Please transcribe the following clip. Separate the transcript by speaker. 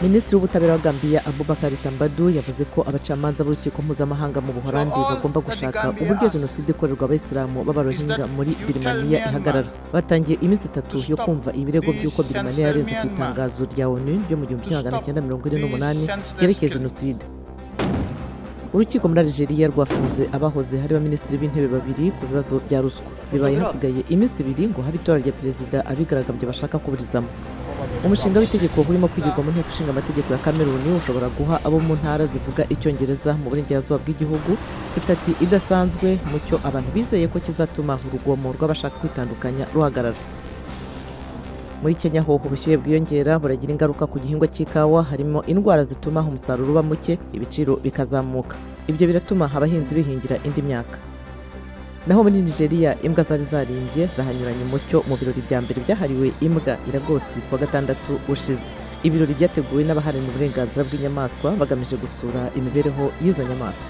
Speaker 1: Minisitiri w'ubutabera wa Gambia Abubakar Tambadou yavuze ko abacamanza b'urukiko mpuzamahanga mu Buholandi bagomba gushaka uburyo jenoside ikorerwa abayisilamu b'abarohinga muri Birmania ihagarara. Batangiye iminsi 3 yo kumva ibirego by'uko Birmania yarenze ku itangazo rya ONU ryo mu 1948 ryerekeye jenoside. Urukiko muri Nijeria rwafunze abahoze hari abaminisitiri b'intebe babiri ku bibazo bya ruswa. Bibaye hasigaye iminsi 2 ngo habe itora rya perezida abigaragambye bashaka kuburizamo. Umushinga w'itegeko urimo kwigirwa mu nteko ishinga amategeko ya Cameroon ushobora guha abo mu ntara zivuga icyongereza mu burengerazuba bw'igihugu sitati idasanzwe mucyo abantu bizeye ko kizatuma urugomo rw'abashaka kwitandukanya ruhagarara. Muri Kenya ho ubushyuhe bwiyongera buragira ingaruka ku gihingwa cy'ikawa, harimo indwara zituma umusaruro uba muke, ibiciro bikazamuka. Ibyo biratuma abahinzi bihingira indi myaka. Naho muri Nijeria imbwa zari zarimbye zahanyuranye umucyo mu birori bya mbere byahariwe imbwa iragosi ku wa gatandatu ushize. Ibirori byateguwe n'abaharanira uburenganzira bw'inyamaswa bagamije gutsura imibereho y'izo nyamaswa.